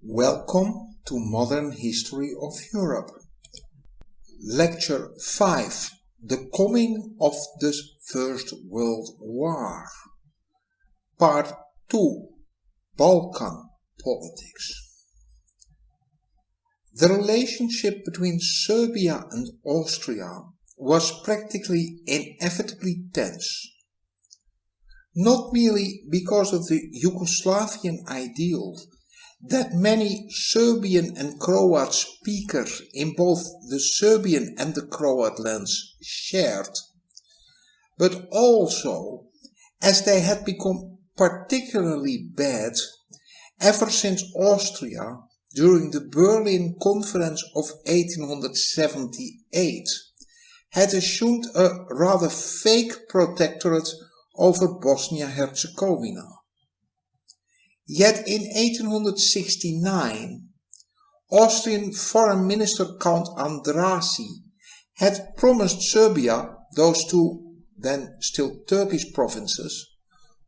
Welcome to Modern History of Europe. Lecture 5. The Coming of the First World War. Part 2. Balkan Politics. The relationship between Serbia and Austria was practically inevitably tense. Not merely because of the Yugoslavian ideal that many Serbian and Croat speakers in both the Serbian and the Croat lands shared, but also as they had become particularly bad ever since Austria, during the Berlin Conference of 1878, had assumed a rather fake protectorate over Bosnia-Herzegovina. Yet in 1869, Austrian Foreign Minister Count Andrassy had promised Serbia, those two then still Turkish provinces,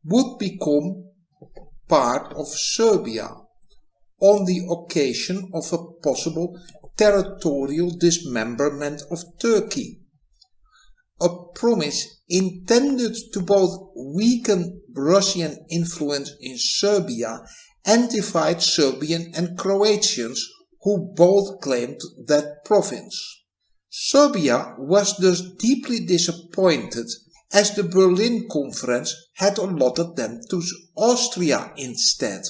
would become part of Serbia on the occasion of a possible territorial dismemberment of Turkey. A promise intended to both weaken Russian influence in Serbia and divide Serbian and Croatians who both claimed that province. Serbia was thus deeply disappointed as the Berlin Conference had allotted them to Austria instead,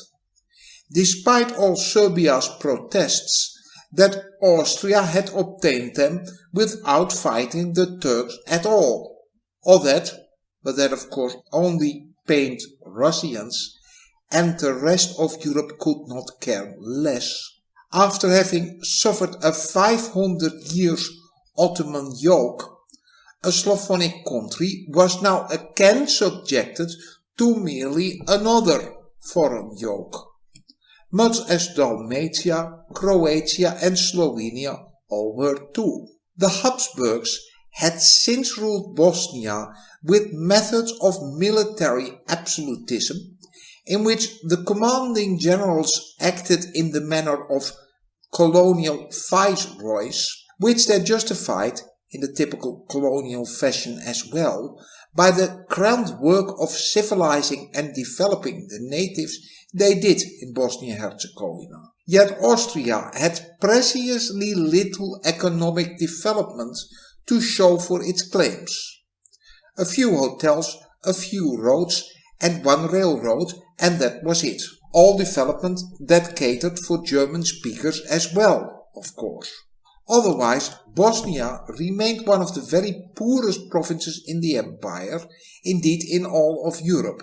despite all Serbia's protests that Austria had obtained them without fighting the Turks at all, or that, but that of course only pained Russians, and the rest of Europe could not care less. After having suffered a 500 years Ottoman yoke, a Slavonic country was now again subjected to merely another foreign yoke, much as Dalmatia, Croatia and Slovenia all were too. The Habsburgs had since ruled Bosnia with methods of military absolutism, in which the commanding generals acted in the manner of colonial viceroys, which they justified in the typical colonial fashion as well, by the grand work of civilizing and developing the natives they did in Bosnia-Herzegovina. Yet Austria had preciously little economic development to show for its claims. A few hotels, a few roads and one railroad, and that was it. All development that catered for German speakers as well, of course. Otherwise, Bosnia remained one of the very poorest provinces in the empire, indeed in all of Europe,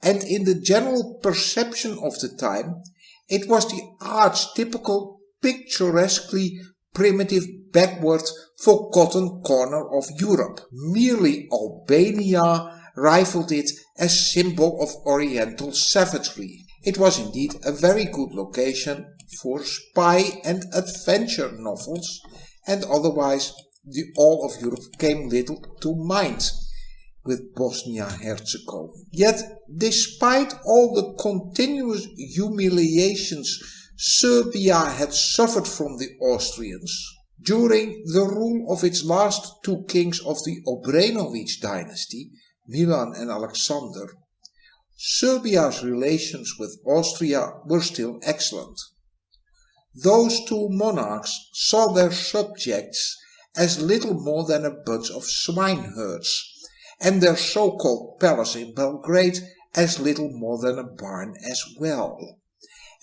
and in the general perception of the time, it was the archetypical, picturesquely primitive, backward, forgotten corner of Europe. Merely Albania rivaled it as symbol of Oriental savagery. It was indeed a very good location for spy and adventure novels, and otherwise the all of Europe came little to mind with Bosnia-Herzegovina. Yet, despite all the continuous humiliations Serbia had suffered from the Austrians, during the rule of its last two kings of the Obrenović dynasty, Milan and Alexander, Serbia's relations with Austria were still excellent. Those two monarchs saw their subjects as little more than a bunch of swineherds, and their so-called palace in Belgrade as little more than a barn as well.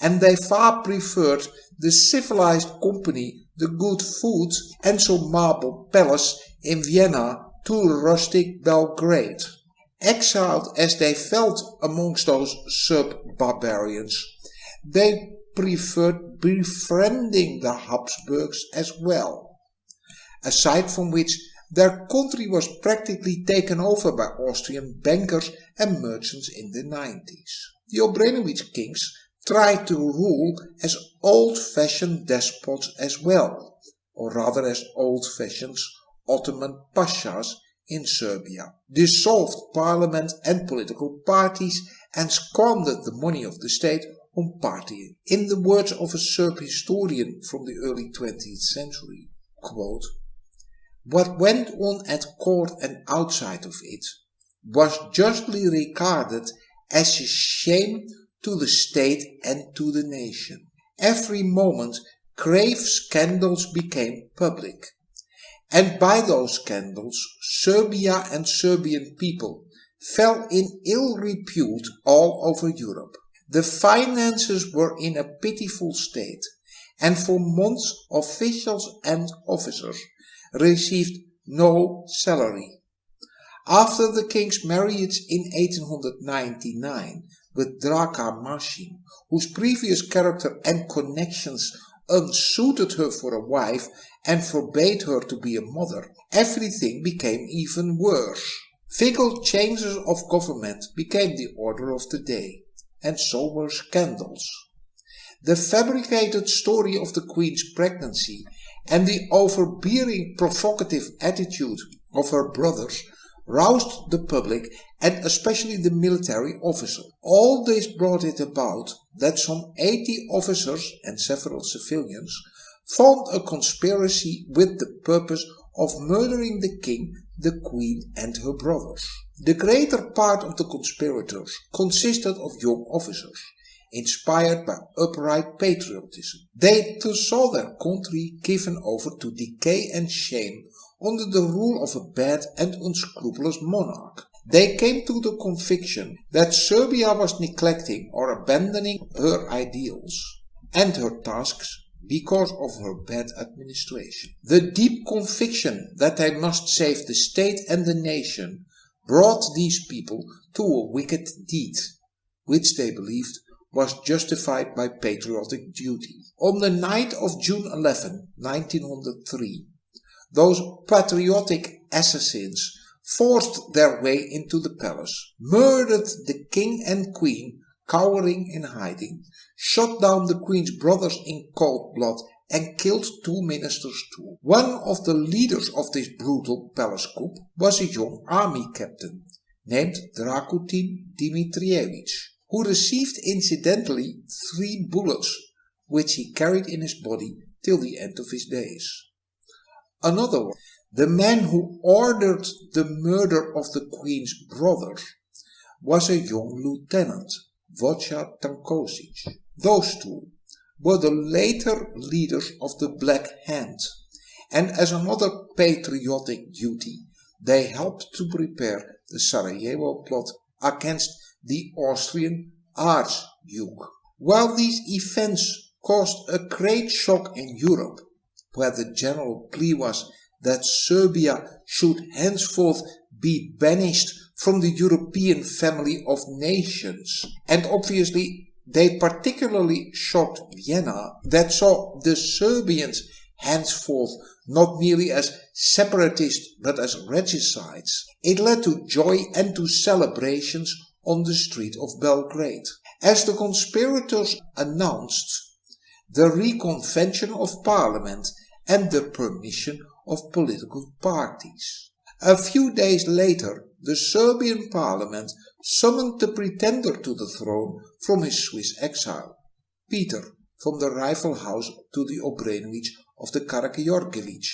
And they far preferred the civilized company, the good food, and some marble palace in Vienna to rustic Belgrade. Exiled as they felt amongst those Serb-barbarians, they preferred befriending the Habsburgs as well. Aside from which, their country was practically taken over by Austrian bankers and merchants in the 90s. The Obrenović kings tried to rule as old-fashioned despots as well, or rather as old-fashioned Ottoman pashas in Serbia, dissolved parliament and political parties, and squandered the money of the state om partying. In the words of a Serb historian from the early 20th century, quote, "What went on at court and outside of it was justly regarded as a shame to the state and to the nation. Every moment grave scandals became public, and by those scandals Serbia and Serbian people fell in ill repute all over Europe. The finances were in a pitiful state, and for months officials and officers received no salary. After the king's marriage in 1899 with Draka Masin, whose previous character and connections unsuited her for a wife and forbade her to be a mother, everything became even worse. Fickle changes of government became the order of the day, and so were scandals. The fabricated story of the Queen's pregnancy and the overbearing, provocative attitude of her brothers roused the public and especially the military officer. All this brought it about that some 80 officers and several civilians formed a conspiracy with the purpose of murdering the king, the queen and her brothers. The greater part of the conspirators consisted of young officers, inspired by upright patriotism. They too saw their country given over to decay and shame under the rule of a bad and unscrupulous monarch. They came to the conviction that Serbia was neglecting or abandoning her ideals and her tasks because of her bad administration. The deep conviction that they must save the state and the nation brought these people to a wicked deed, which they believed was justified by patriotic duty. On the night of June 11, 1903, those patriotic assassins forced their way into the palace, murdered the king and queen cowering in hiding, shot down the queen's brothers in cold blood and killed 2 ministers too. One of the leaders of this brutal palace coup was a young army captain named Dragutin Dimitrievich, who received incidentally 3 bullets, which he carried in his body till the end of his days. Another one, the man who ordered the murder of the queen's brothers, was a young lieutenant, Wojciech Tankosic. Those two were the later leaders of the Black Hand, and as another patriotic duty, they helped to prepare the Sarajevo plot against the Austrian Archduke. While these events caused a great shock in Europe, where the general plea was that Serbia should henceforth be banished from the European family of nations, and obviously they particularly shocked Vienna, that saw the Serbians henceforth not merely as separatists but as regicides, it led to joy and to celebrations on the street of Belgrade, as the conspirators announced the reconvention of parliament and the permission of political parties. A few days later, the Serbian parliament summoned the pretender to the throne from his Swiss exile, Peter, from the rival house to the Obrenović of the Karađorđević,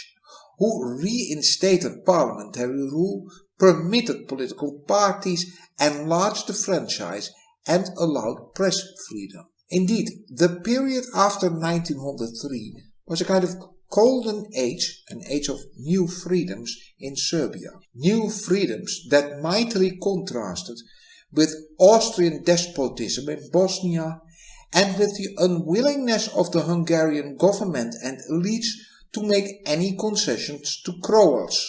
who reinstated parliamentary rule, permitted political parties, enlarged the franchise, and allowed press freedom. Indeed, the period after 1903 was a kind of golden age, an age of new freedoms in Serbia. New freedoms that mightily contrasted with Austrian despotism in Bosnia and with the unwillingness of the Hungarian government and elites to make any concessions to Croats,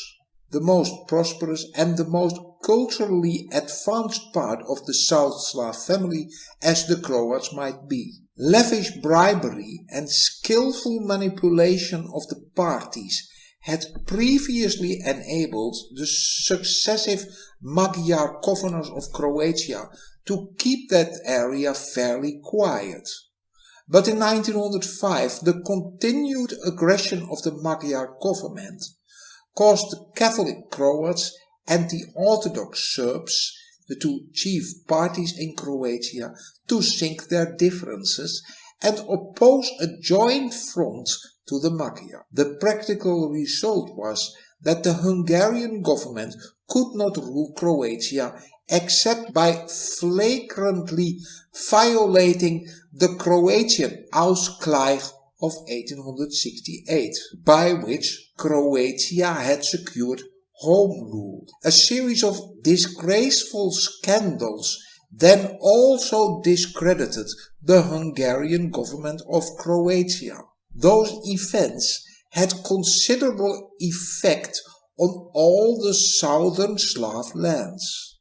the most prosperous and the most culturally advanced part of the South Slav family as the Croats might be. Lavish bribery and skillful manipulation of the parties had previously enabled the successive Magyar governors of Croatia to keep that area fairly quiet. But in 1905, the continued aggression of the Magyar government caused the Catholic Croats and the Orthodox Serbs the two chief parties in Croatia, to sink their differences and oppose a joint front to the Magyar. The practical result was that the Hungarian government could not rule Croatia except by flagrantly violating the Croatian Ausgleich of 1868, by which Croatia had secured home rule. A series of disgraceful scandals then also discredited the Hungarian government of Croatia. Those events had considerable effect on all the southern Slav lands.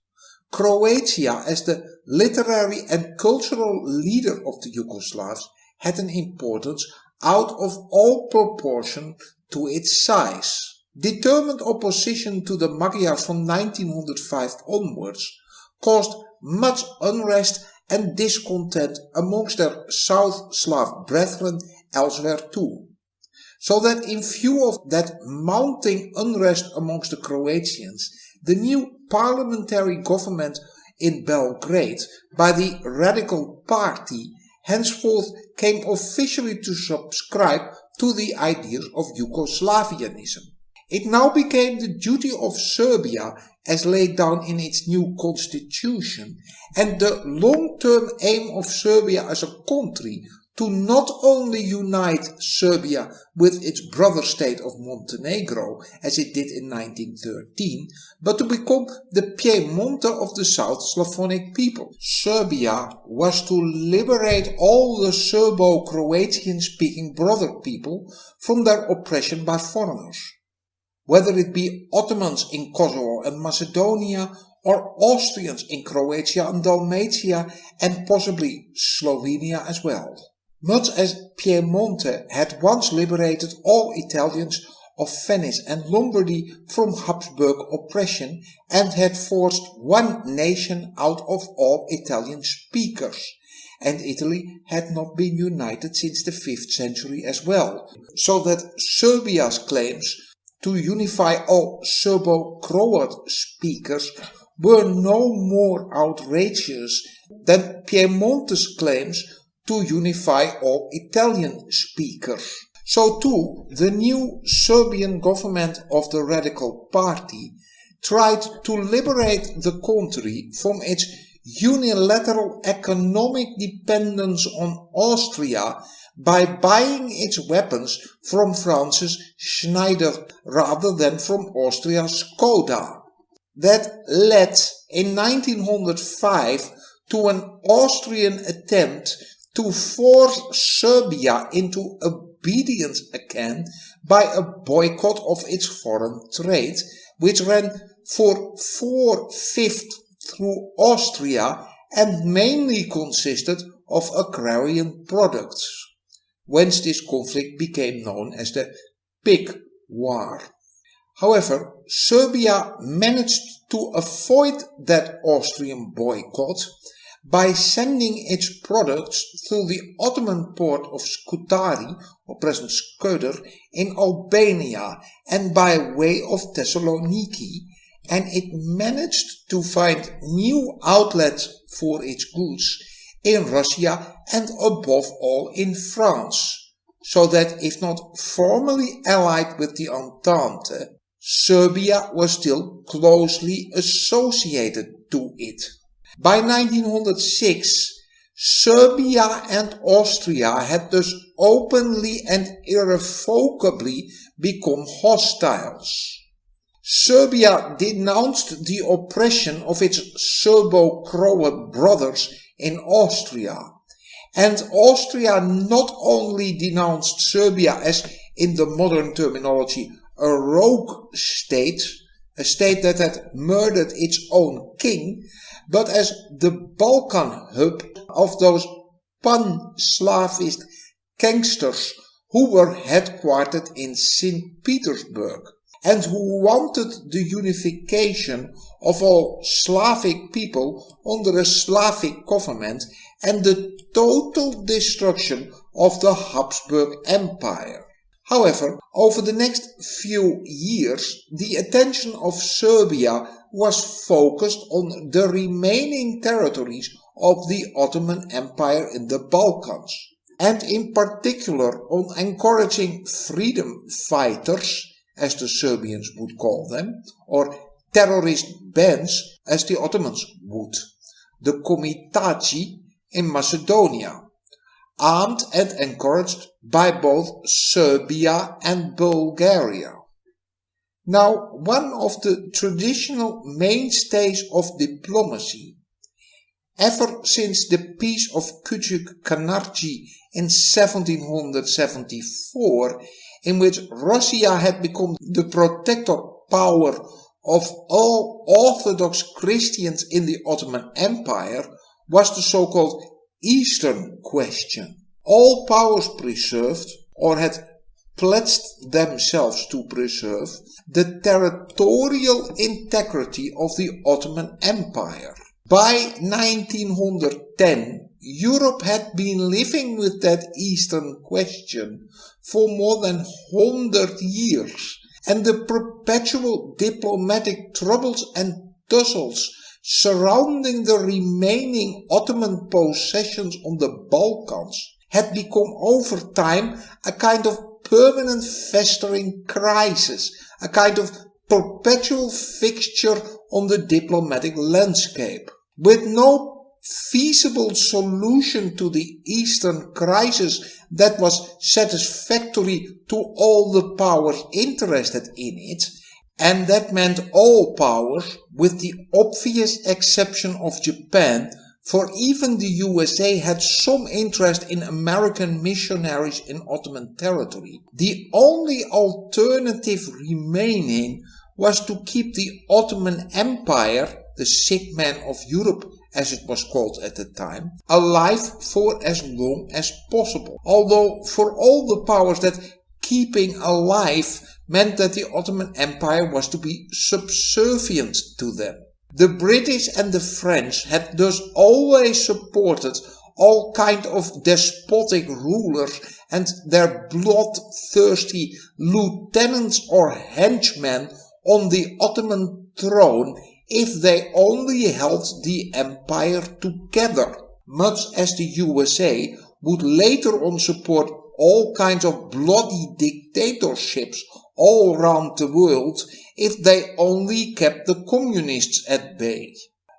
Croatia, as the literary and cultural leader of the Yugoslavs, had an importance out of all proportion to its size. Determined opposition to the Magyars from 1905 onwards caused much unrest and discontent amongst their South Slav brethren elsewhere too. So that in view of that mounting unrest amongst the Croatians, the new parliamentary government in Belgrade by the Radical Party henceforth came officially to subscribe to the ideas of Yugoslavianism. It now became the duty of Serbia, as laid down in its new constitution, and the long-term aim of Serbia as a country, to not only unite Serbia with its brother state of Montenegro, as it did in 1913, but to become the Piemonte of the South Slavonic people. Serbia was to liberate all the Serbo-Croatian-speaking brother people from their oppression by foreigners, whether it be Ottomans in Kosovo and Macedonia, or Austrians in Croatia and Dalmatia, and possibly Slovenia as well. Much as Piemonte had once liberated all Italians of Venice and Lombardy from Habsburg oppression and had forced one nation out of all Italian speakers, and Italy had not been united since the 5th century as well, so that Serbia's claims to unify all Serbo-Croat speakers were no more outrageous than Piemonte's claims to unify all Italian speakers. So too, the new Serbian government of the Radical Party tried to liberate the country from its unilateral economic dependence on Austria by buying its weapons from France's Schneider rather than from Austria's Skoda. That led in 1905 to an Austrian attempt to force Serbia into obedience again by a boycott of its foreign trade, which ran for 4/5 through Austria and mainly consisted of agrarian products, whence this conflict became known as the Pig War. However, Serbia managed to avoid that Austrian boycott by sending its products through the Ottoman port of Scutari, or present Skøder, in Albania and by way of Thessaloniki, and it managed to find new outlets for its goods in Russia and above all in France, so that if not formally allied with the Entente, Serbia was still closely associated to it. By 1906, Serbia and Austria had thus openly and irrevocably become hostiles. Serbia denounced the oppression of its Serbo-Croat brothers in Austria, and Austria not only denounced Serbia as, in the modern terminology, a rogue state, a state that had murdered its own king, but as the Balkan hub of those pan-Slavist gangsters who were headquartered in St. Petersburg and who wanted the unification of all Slavic people under a Slavic government and the total destruction of the Habsburg Empire. However, over the next few years, the attention of Serbia was focused on the remaining territories of the Ottoman Empire in the Balkans, and in particular on encouraging freedom fighters, as the Serbians would call them, or terrorist bands, as the Ottomans would, the Komitaci in Macedonia, armed and encouraged by both Serbia and Bulgaria. Now, one of the traditional mainstays of diplomacy, ever since the Peace of Küçük-Kanarci in 1774, in which Russia had become the protector power of all Orthodox Christians in the Ottoman Empire, was the so-called Eastern question. All powers preserved, or had pledged themselves to preserve, the territorial integrity of the Ottoman Empire. By 1910, Europe had been living with that Eastern question for more than 100 years, and the perpetual diplomatic troubles and tussles surrounding the remaining Ottoman possessions on the Balkans had become over time a kind of permanent festering crisis, a kind of perpetual fixture on the diplomatic landscape. With no feasible solution to the Eastern crisis that was satisfactory to all the powers interested in it, and that meant all powers, with the obvious exception of Japan, for even the USA had some interest in American missionaries in Ottoman territory. The only alternative remaining was to keep the Ottoman Empire, the sick man of Europe as it was called at the time, alive for as long as possible. Although for all the powers that keeping alive meant that the Ottoman Empire was to be subservient to them. The British and the French had thus always supported all kind of despotic rulers and their bloodthirsty lieutenants or henchmen on the Ottoman throne if they only held the empire together, much as the USA would later on support all kinds of bloody dictatorships all around the world if they only kept the communists at bay.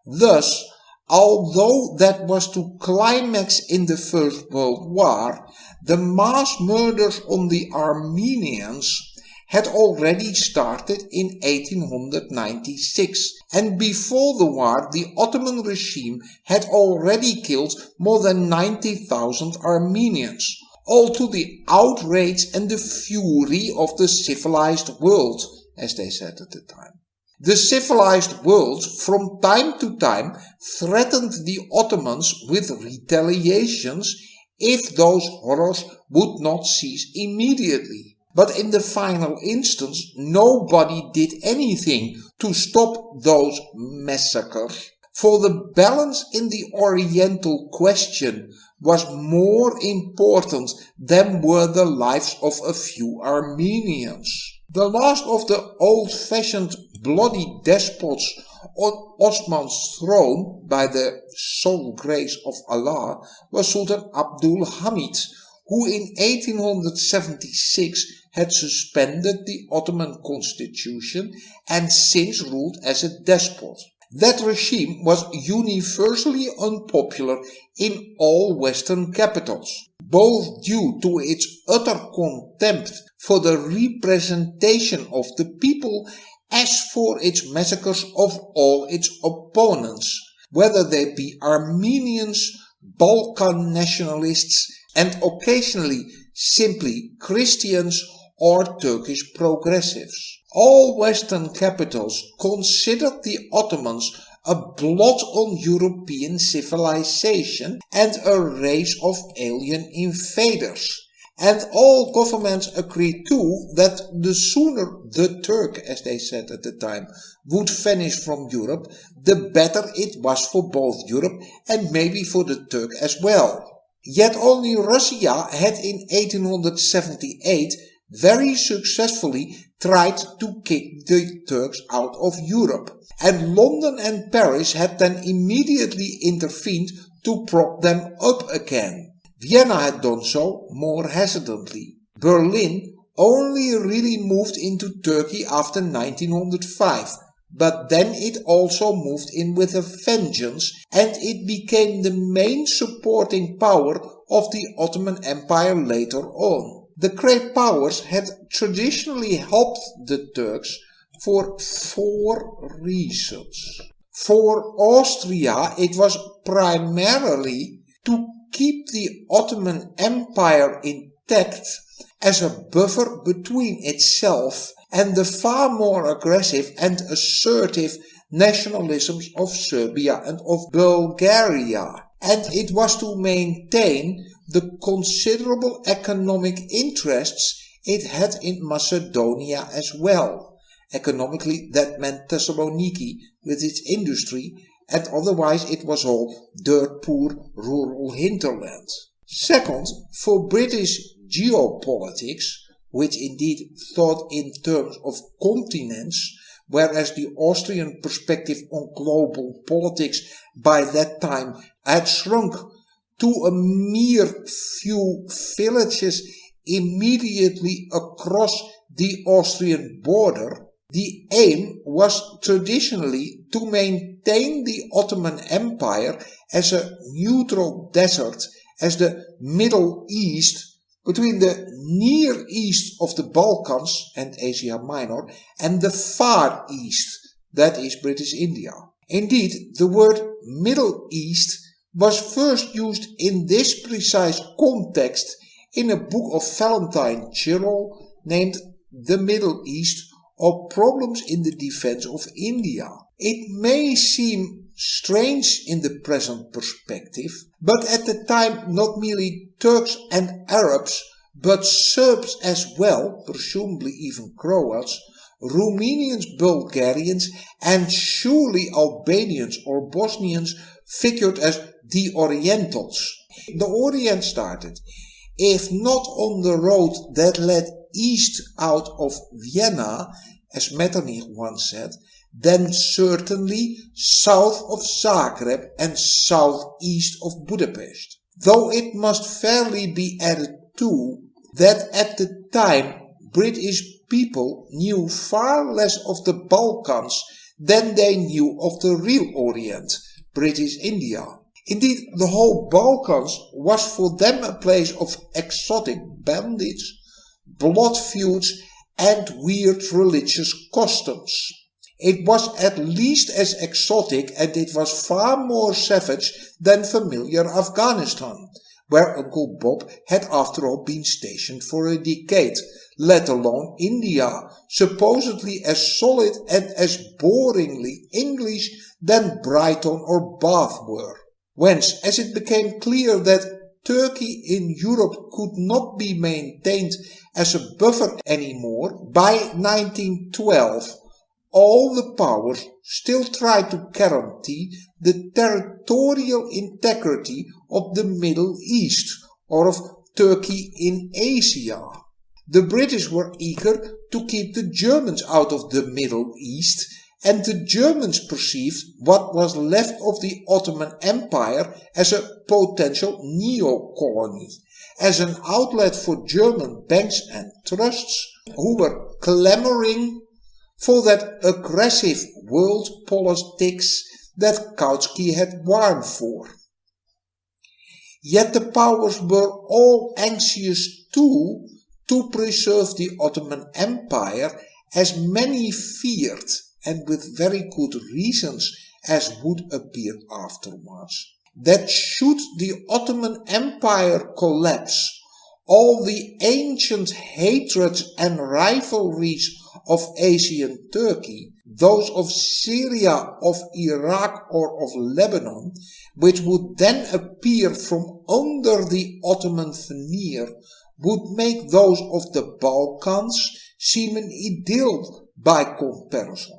Thus, although that was to climax in the First World War, the mass murders on the Armenians had already started in 1896, and before the war the Ottoman regime had already killed more than 90,000 Armenians, all to the outrage and the fury of the civilized world, as they said at the time. The civilized world from time to time threatened the Ottomans with retaliations if those horrors would not cease immediately. But in the final instance, nobody did anything to stop those massacres, for the balance in the Oriental question was more important than were the lives of a few Armenians. The last of the old-fashioned bloody despots on Osman's throne, by the sole grace of Allah, was Sultan Abdul Hamid, who in 1876 had suspended the Ottoman constitution and since ruled as a despot. That regime was universally unpopular in all Western capitals, both due to its utter contempt for the representation of the people as for its massacres of all its opponents, whether they be Armenians, Balkan nationalists, and occasionally simply Christians or Turkish progressives. All Western capitals considered the Ottomans a blot on European civilization and a race of alien invaders. And all governments agreed too that the sooner the Turk, as they said at the time, would vanish from Europe, the better it was for both Europe and maybe for the Turk as well. Yet only Russia had in 1878 very successfully tried to kick the Turks out of Europe, and London and Paris had then immediately intervened to prop them up again. Vienna had done so more hesitantly. Berlin only really moved into Turkey after 1905, but then it also moved in with a vengeance, and it became the main supporting power of the Ottoman Empire later on. The great powers had traditionally helped the Turks for 4 reasons. For Austria, it was primarily to keep the Ottoman Empire intact as a buffer between itself and the far more aggressive and assertive nationalisms of Serbia and of Bulgaria. And it was to maintain the considerable economic interests it had in Macedonia as well. Economically, that meant Thessaloniki with its industry, and otherwise it was all dirt-poor rural hinterland. Second, for British geopolitics, which indeed thought in terms of continents, whereas the Austrian perspective on global politics by that time had shrunk to a mere few villages immediately across the Austrian border, the aim was traditionally to maintain the Ottoman Empire as a neutral desert, as the Middle East, between the Near East of the Balkans and Asia Minor and the Far East, that is British India. Indeed, the word Middle East was first used in this precise context in a book of Valentine Chirol named The Middle East, or Problems in the Defense of India. It may seem strange in the present perspective, but at the time not merely Turks and Arabs, but Serbs as well, presumably even Croats, Romanians, Bulgarians, and surely Albanians or Bosnians figured as the Orientals. The Orient started, if not on the road that led east out of Vienna, as Metternich once said, then certainly south of Zagreb and southeast of Budapest. Though it must fairly be added too that at the time British people knew far less of the Balkans than they knew of the real Orient, British India. Indeed, the whole Balkans was for them a place of exotic bandits, blood feuds, and weird religious customs. It was at least as exotic, and it was far more savage than familiar Afghanistan, where Uncle Bob had after all been stationed for a decade, let alone India, supposedly as solid and as boringly English than Brighton or Bath were. Whence, as it became clear that Turkey in Europe could not be maintained as a buffer anymore, by 1912 all the powers still tried to guarantee the territorial integrity of the Middle East, or of Turkey in Asia. The British were eager to keep the Germans out of the Middle East, and the Germans perceived what was left of the Ottoman Empire as a potential neo-colony, as an outlet for German banks and trusts who were clamoring for that aggressive world politics that Kautsky had warned for. Yet the powers were all anxious too to preserve the Ottoman Empire, as many feared, and with very good reasons, as would appear afterwards, that should the Ottoman Empire collapse, all the ancient hatreds and rivalries of Asian Turkey, those of Syria, of Iraq, or of Lebanon, which would then appear from under the Ottoman veneer, would make those of the Balkans seem an idyll by comparison.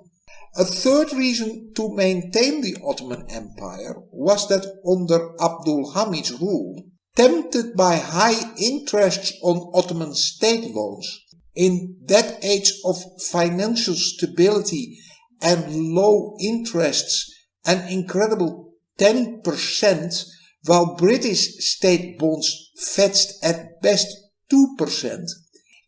A third reason to maintain the Ottoman Empire was that under Abdul Hamid's rule, tempted by high interests on Ottoman state loans, In that age of financial stability and low interests, an incredible 10%, while British state bonds fetched at best 2%,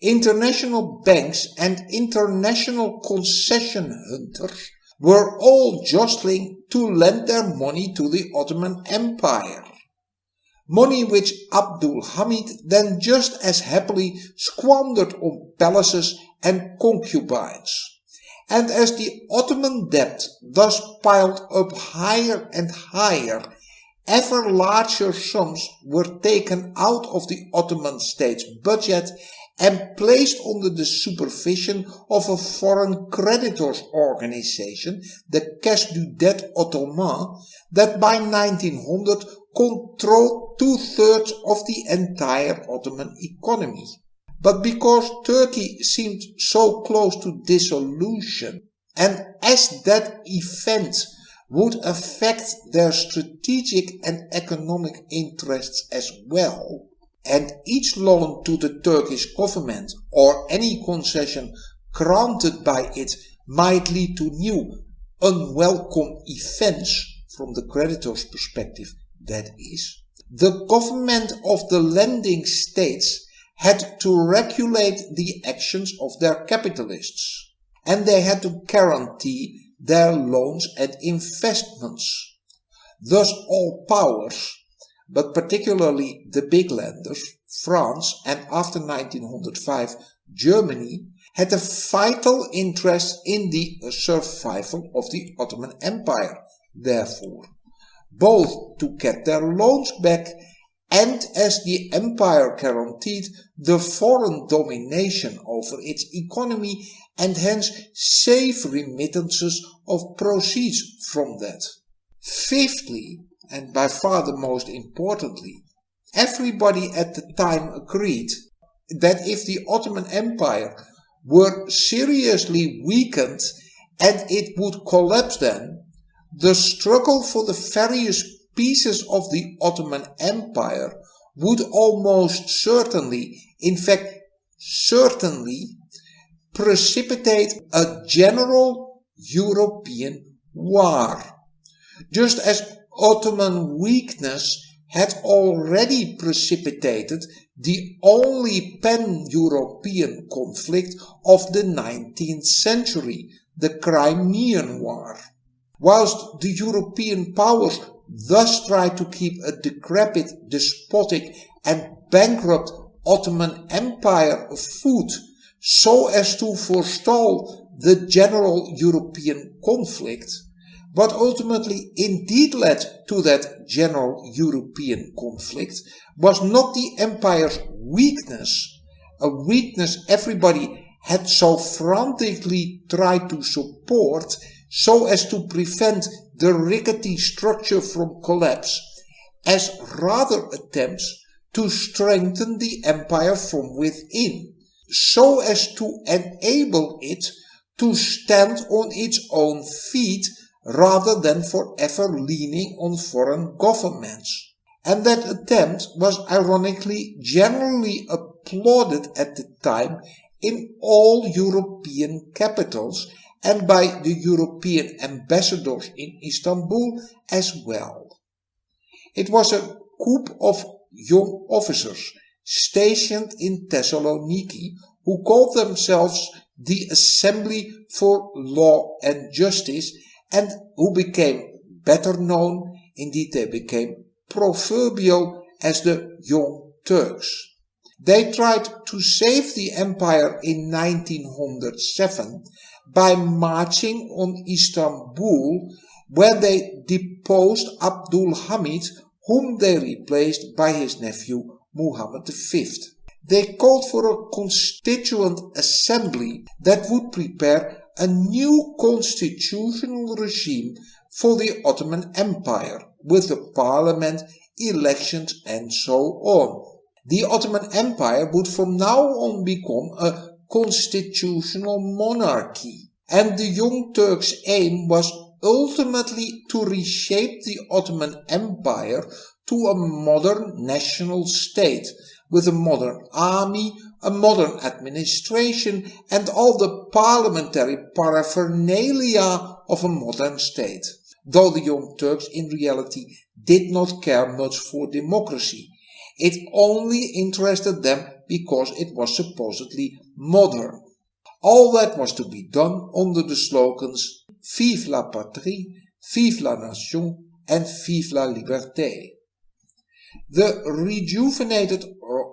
international banks and international concession hunters were all jostling to lend their money to the Ottoman Empire. Money which Abdul Hamid then just as happily squandered on palaces and concubines. And as the Ottoman debt thus piled up higher and higher, ever larger sums were taken out of the Ottoman state's budget and placed under the supervision of a foreign creditors organization, the Caisse du Det Ottoman, that by 1900 controlled 2/3 of the entire Ottoman economy. But because Turkey seemed so close to dissolution, and as that event would affect their strategic and economic interests as well, and each loan to the Turkish government or any concession granted by it might lead to new unwelcome events from the creditor's perspective, that is, the government of the lending states had to regulate the actions of their capitalists, and they had to guarantee their loans and investments. Thus all powers, but particularly the big lenders, France and after 1905 Germany, had a vital interest in the survival of the Ottoman Empire, therefore, both to get their loans back and as the empire guaranteed the foreign domination over its economy and hence safe remittances of proceeds from that. Fifthly, and by far the most importantly, everybody at the time agreed that if the Ottoman Empire were seriously weakened and it would collapse then, the struggle for the various pieces of the Ottoman Empire would almost certainly, in fact certainly, precipitate a general European war. Just as Ottoman weakness had already precipitated the only pan-European conflict of the 19th century, the Crimean War. Whilst the European powers thus tried to keep a decrepit, despotic and bankrupt Ottoman Empire afloat so as to forestall the general European conflict, what ultimately indeed led to that general European conflict was not the empire's weakness, a weakness everybody had so frantically tried to support so as to prevent the rickety structure from collapse, as rather attempts to strengthen the empire from within, so as to enable it to stand on its own feet rather than forever leaning on foreign governments. And that attempt was ironically generally applauded at the time in all European capitals and by the European ambassadors in Istanbul as well. It was a group of young officers stationed in Thessaloniki who called themselves the Assembly for Law and Justice and who became better known, indeed they became proverbial as the Young Turks. They tried to save the empire in 1907 by marching on Istanbul, where they deposed Abdul Hamid, whom they replaced by his nephew Muhammad V. They called for a constituent assembly that would prepare a new constitutional regime for the Ottoman Empire, with a parliament, elections and so on. The Ottoman Empire would from now on become a constitutional monarchy, and the Young Turks' aim was ultimately to reshape the Ottoman Empire to a modern national state, with a modern army, a modern administration, and all the parliamentary paraphernalia of a modern state, though the Young Turks in reality did not care much for democracy. It only interested them because it was supposedly modern. All that was to be done under the slogans Vive la patrie, Vive la nation, and Vive la liberté. The rejuvenated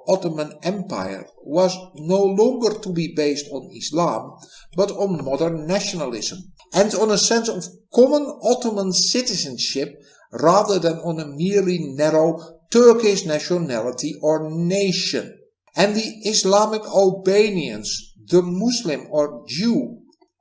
Ottoman Empire was no longer to be based on Islam, but on modern nationalism, and on a sense of common Ottoman citizenship rather than on a merely narrow Turkish nationality or nation. And the Islamic Albanians, the Muslim or Jew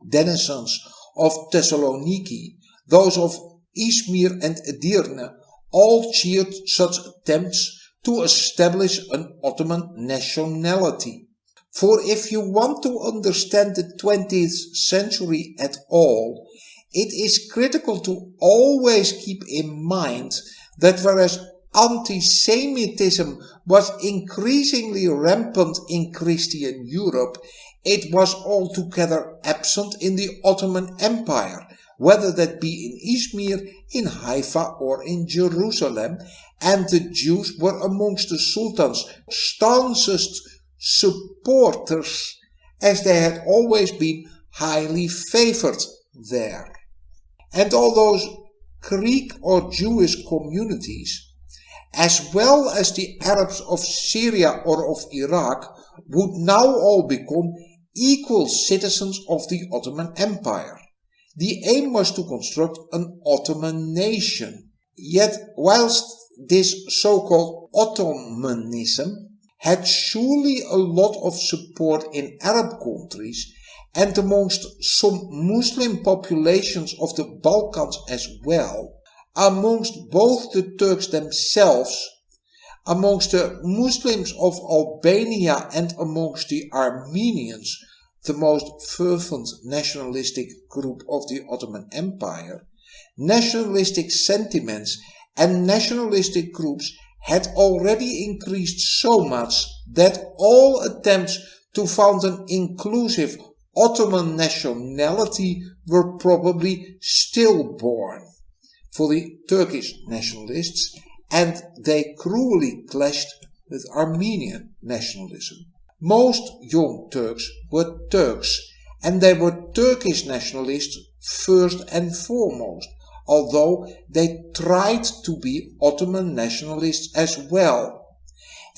denizens of Thessaloniki, those of Izmir and Edirne, all cheered such attempts to establish an Ottoman nationality. For if you want to understand the 20th century at all, it is critical to always keep in mind that whereas anti-Semitism was increasingly rampant in Christian Europe, it was altogether absent in the Ottoman Empire, whether that be in Izmir, in Haifa or in Jerusalem, and the Jews were amongst the Sultan's staunchest supporters, as they had always been highly favored there. And all those Greek or Jewish communities, as well as the Arabs of Syria or of Iraq, would now all become equal citizens of the Ottoman Empire. The aim was to construct an Ottoman nation. Yet, whilst this so-called Ottomanism had surely a lot of support in Arab countries and amongst some Muslim populations of the Balkans as well, amongst both the Turks themselves, amongst the Muslims of Albania and amongst the Armenians, the most fervent nationalistic group of the Ottoman Empire, nationalistic sentiments and nationalistic groups had already increased so much that all attempts to found an inclusive Ottoman nationality were probably stillborn for the Turkish nationalists, and they cruelly clashed with Armenian nationalism. Most young Turks were Turks, and they were Turkish nationalists first and foremost, although they tried to be Ottoman nationalists as well.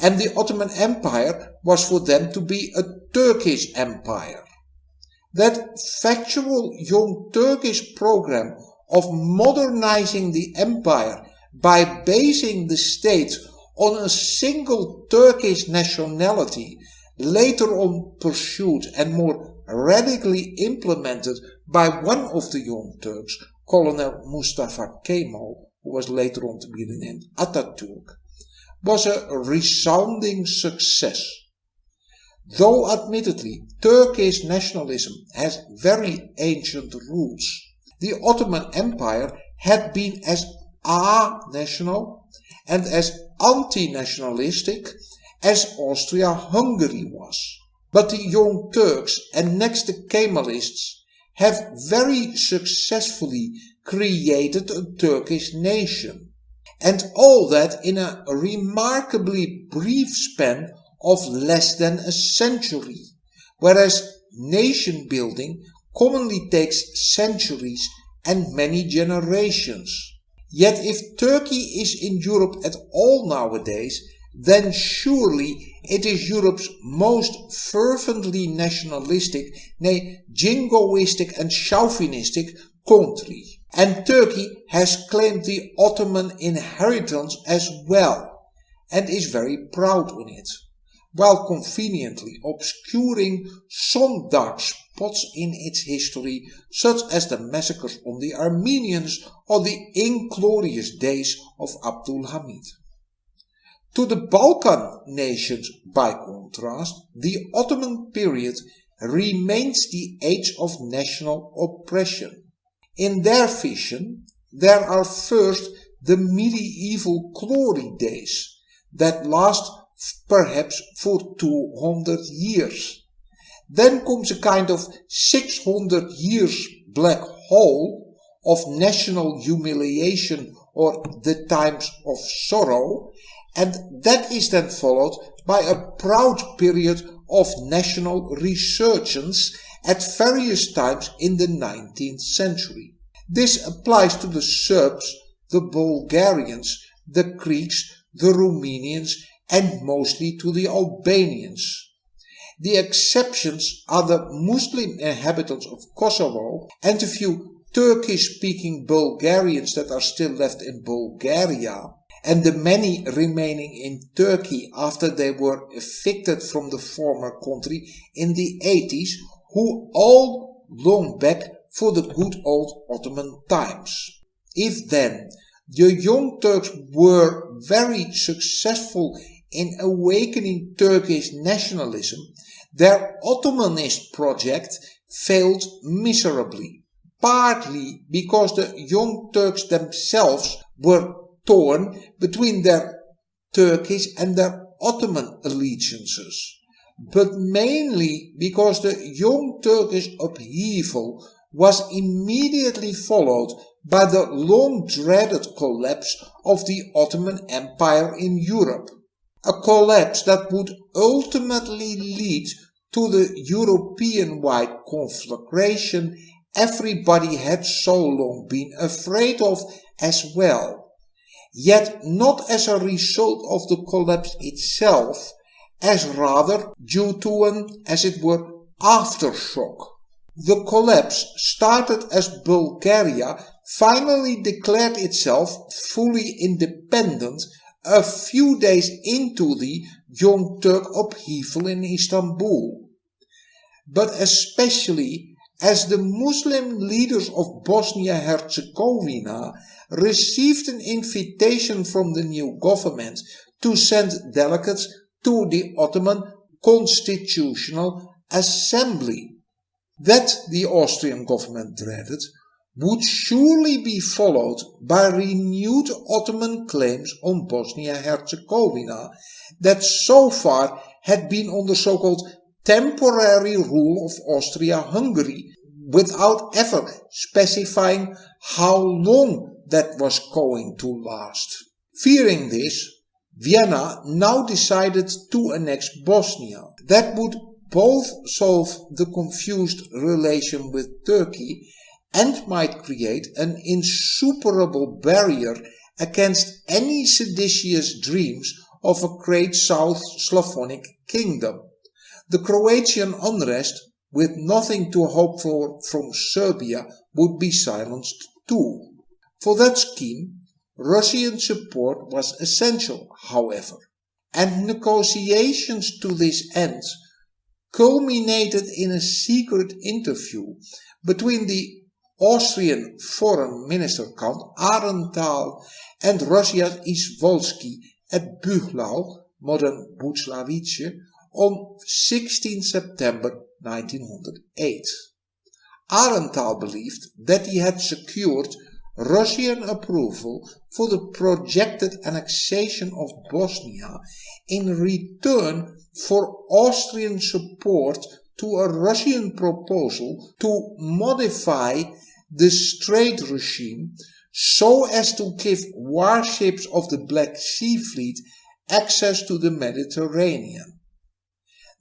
And the Ottoman Empire was for them to be a Turkish empire. That factual young Turkish program of modernizing the empire by basing the state on a single Turkish nationality, later on pursued and more radically implemented by one of the young Turks, Colonel Mustafa Kemal, who was later on to be renamed Atatürk, was a resounding success. Though admittedly Turkish nationalism has very ancient roots, the Ottoman Empire had been as a-national and as anti-nationalistic as Austria-Hungary was. But the Young Turks and next the Kemalists have very successfully created a Turkish nation, and all that in a remarkably brief span of less than a century, whereas nation building commonly takes centuries and many generations. Yet if Turkey is in Europe at all nowadays, then surely it is Europe's most fervently nationalistic, nay, jingoistic and chauvinistic country. And Turkey has claimed the Ottoman inheritance as well, and is very proud on it, while conveniently obscuring some dark spots in its history, such as the massacres on the Armenians or the inglorious days of Abdul Hamid. To the Balkan nations, by contrast, the Ottoman period remains the age of national oppression. In their vision, there are first the medieval glory days that last perhaps for 200 years. Then comes a kind of 600 years black hole of national humiliation or the times of sorrow, and that is then followed by a proud period of national resurgence at various times in the 19th century. This applies to the Serbs, the Bulgarians, the Greeks, the Romanians, and mostly to the Albanians. The exceptions are the Muslim inhabitants of Kosovo and a few Turkish-speaking Bulgarians that are still left in Bulgaria, and the many remaining in Turkey after they were evicted from the former country in the 80s, who all long back for the good old Ottoman times. If then the Young Turks were very successful in awakening Turkish nationalism, their Ottomanist project failed miserably, partly because the Young Turks themselves were torn between their Turkish and their Ottoman allegiances, but mainly because the Young Turkish upheaval was immediately followed by the long-dreaded collapse of the Ottoman Empire in Europe, a collapse that would ultimately lead to the European-wide conflagration everybody had so long been afraid of as well, yet not as a result of the collapse itself, as rather due to an, as it were, aftershock. The collapse started as Bulgaria finally declared itself fully independent a few days into the Young Turk upheaval in Istanbul, but especially as the Muslim leaders of Bosnia-Herzegovina received an invitation from the new government to send delegates to the Ottoman Constitutional Assembly. That, the Austrian government dreaded, would surely be followed by renewed Ottoman claims on Bosnia-Herzegovina that so far had been under so-called temporary rule of Austria-Hungary, without ever specifying how long that was going to last. Fearing this, Vienna now decided to annex Bosnia. That would both solve the confused relation with Turkey and might create an insuperable barrier against any seditious dreams of a great South Slavonic kingdom. The Croatian unrest, with nothing to hope for from Serbia, would be silenced too. For that scheme, Russian support was essential, however, and negotiations to this end culminated in a secret interview between the Austrian Foreign Minister Count Arenthal and Russia's Izvolsky at Buchlau, modern Buclavice, on 16 September 1908. Arenthal believed that he had secured Russian approval for the projected annexation of Bosnia in return for Austrian support to a Russian proposal to modify the Strait regime so as to give warships of the Black Sea Fleet access to the Mediterranean.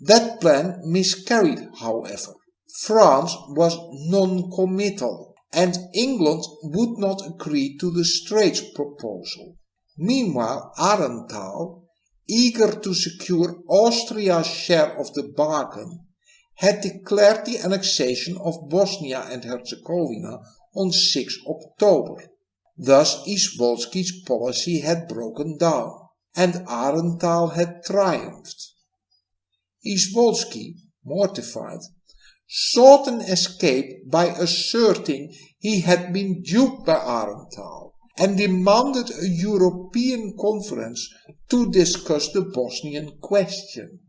That plan miscarried, however. France was non-committal, and England would not agree to the Straits proposal. Meanwhile, Arenthal, eager to secure Austria's share of the bargain, had declared the annexation of Bosnia and Herzegovina on 6 October. Thus Izvolsky's policy had broken down, and Arenthal had triumphed. Izvolsky, mortified, sought an escape by asserting he had been duped by Arenthal, and demanded a European conference to discuss the Bosnian question.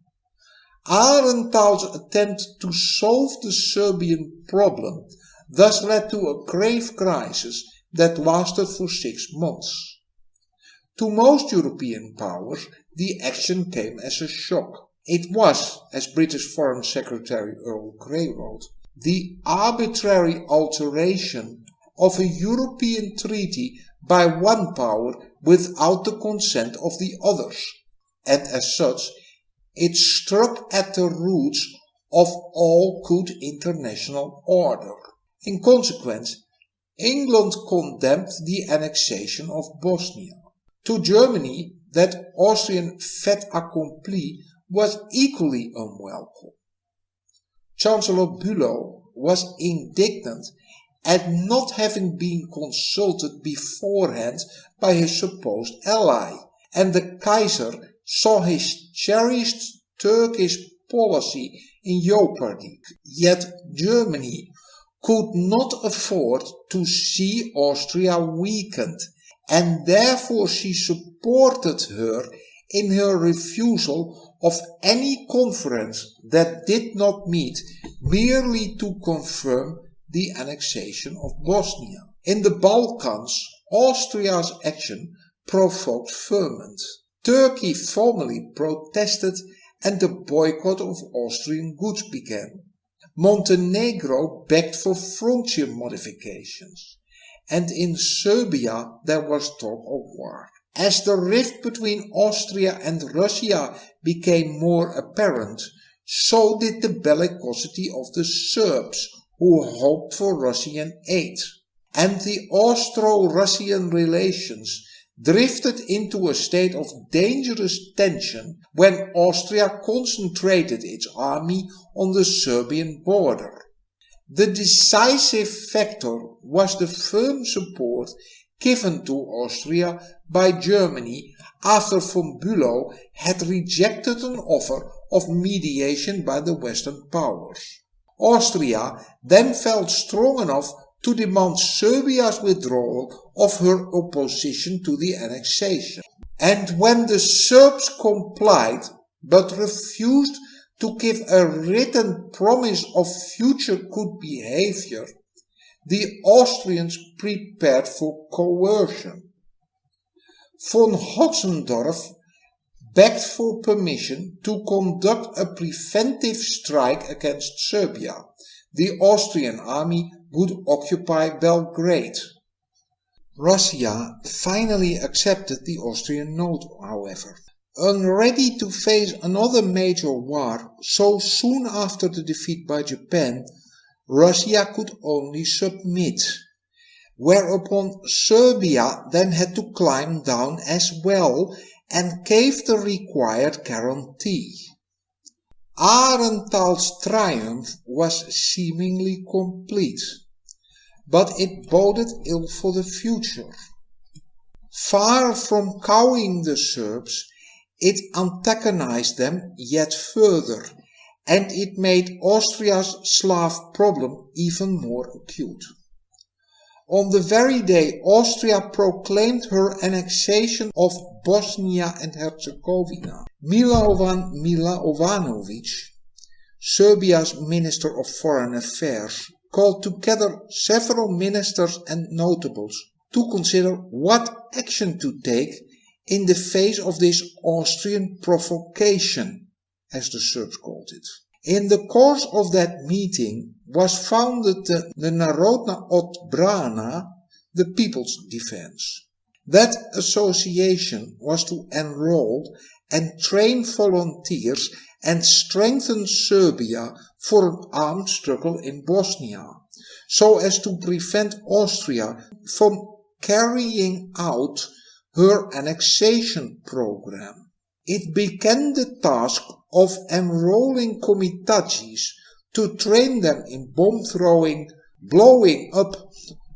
Arenthal's attempt to solve the Serbian problem thus led to a grave crisis that lasted for 6 months. To most European powers, the action came as a shock. It was, as British Foreign Secretary Earl Grey wrote, the arbitrary alteration of a European treaty by one power without the consent of the others, and as such, it struck at the roots of all good international order. In consequence, England condemned the annexation of Bosnia. To Germany, that Austrian fait accompli was equally unwelcome. Chancellor Bülow was indignant at not having been consulted beforehand by his supposed ally, and the Kaiser saw his cherished Turkish policy in jeopardy. Yet Germany could not afford to see Austria weakened, and therefore she supported her in her refusal of any conference that did not meet merely to confirm the annexation of Bosnia. In the Balkans, Austria's action provoked ferment. Turkey formally protested and the boycott of Austrian goods began. Montenegro begged for frontier modifications, and in Serbia there was talk of war. As the rift between Austria and Russia became more apparent, so did the bellicosity of the Serbs, who hoped for Russian aid. And the Austro-Russian relations drifted into a state of dangerous tension when Austria concentrated its army on the Serbian border. The decisive factor was the firm support given to Austria by Germany after von Bülow had rejected an offer of mediation by the Western powers. Austria then felt strong enough to demand Serbia's withdrawal of her opposition to the annexation. And when the Serbs complied but refused to give a written promise of future good behavior, the Austrians prepared for coercion. Von Hotzendorf begged for permission to conduct a preventive strike against Serbia. The Austrian army would occupy Belgrade. Russia finally accepted the Austrian note, however. Unready to face another major war so soon after the defeat by Japan, Russia could only submit, whereupon Serbia then had to climb down as well and gave the required guarantee. Arenthal's triumph was seemingly complete, but it boded ill for the future. Far from cowing the Serbs, it antagonized them yet further, and it made Austria's Slav problem even more acute. On the very day Austria proclaimed her annexation of Bosnia and Herzegovina, Milovan Milovanovic, Serbia's Minister of Foreign Affairs, called together several ministers and notables to consider what action to take in the face of this Austrian provocation, as the Serbs called it. In the course of that meeting was founded the Narodna Odbrana, the People's Defense. That association was to enroll and train volunteers and strengthen Serbia for an armed struggle in Bosnia, so as to prevent Austria from carrying out her annexation program. It began the task of enrolling komitachis to train them in bomb throwing, blowing up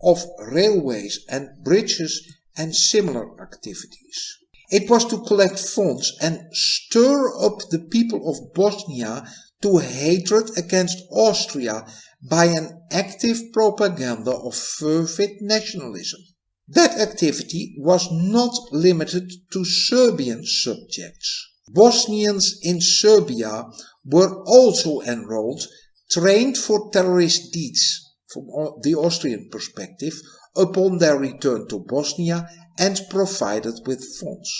of railways and bridges and similar activities. It was to collect funds and stir up the people of Bosnia to hatred against Austria by an active propaganda of fervid nationalism. That activity was not limited to Serbian subjects. Bosnians in Serbia were also enrolled, trained for terrorist deeds, from the Austrian perspective, upon their return to Bosnia and provided with funds.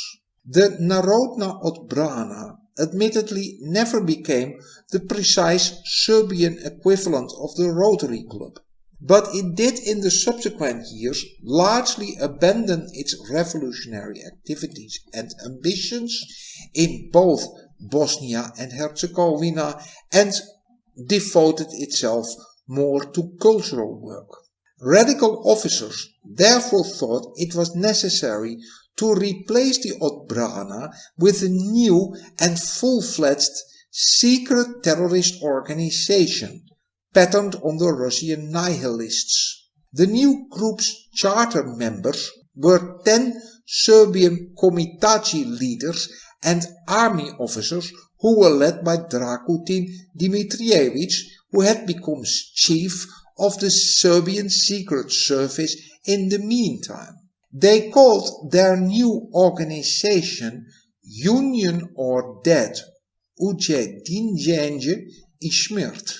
The Narodna Odbrana admittedly never became the precise Serbian equivalent of the Rotary Club, but it did in the subsequent years largely abandon its revolutionary activities and ambitions in both Bosnia and Herzegovina and devoted itself more to cultural work. Radical officers therefore thought it was necessary to replace the Odbrana with a new and full-fledged secret terrorist organization patterned on the Russian nihilists. The new group's charter members were 10 Serbian Komitaci leaders and army officers who were led by Dragutin Dimitrijević, who had become chief of the Serbian Secret Service in the meantime. They called their new organization Union or Dead, Ujedinjenje I Smrt.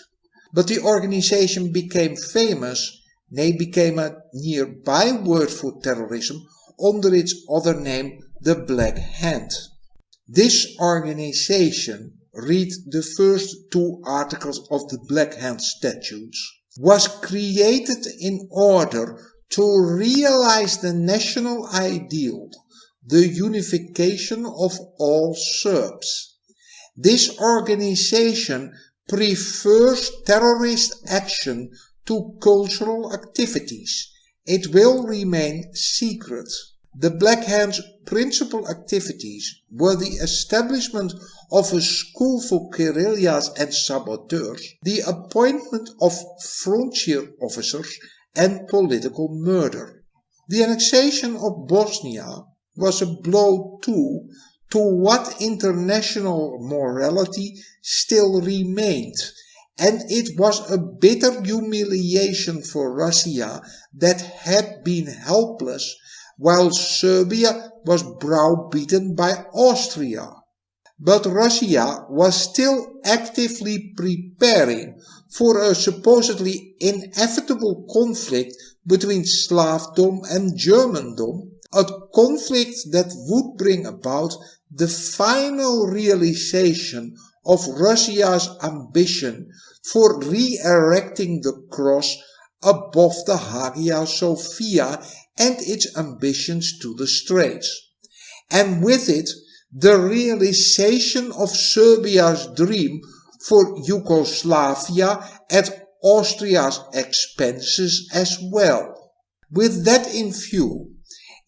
But the organization became famous, became a nearby word for terrorism under its other name, the Black Hand. This organization, read the first 2 articles of the Black Hand Statutes, was created in order to realize the national ideal, the unification of all Serbs. This organization prefers terrorist action to cultural activities. It will remain secret. The Black Hand's principal activities were the establishment of a school for guerrillas and saboteurs, the appointment of frontier officers, and political murder. The annexation of Bosnia was a blow too to what international morality still remained, and it was a bitter humiliation for Russia that had been helpless while Serbia was browbeaten by Austria. But Russia was still actively preparing for a supposedly inevitable conflict between Slavdom and Germandom, a conflict that would bring about the final realization of Russia's ambition for re-erecting the cross above the Hagia Sophia and its ambitions to the Straits, and with it the realization of Serbia's dream for Yugoslavia at Austria's expenses as well. With that in view,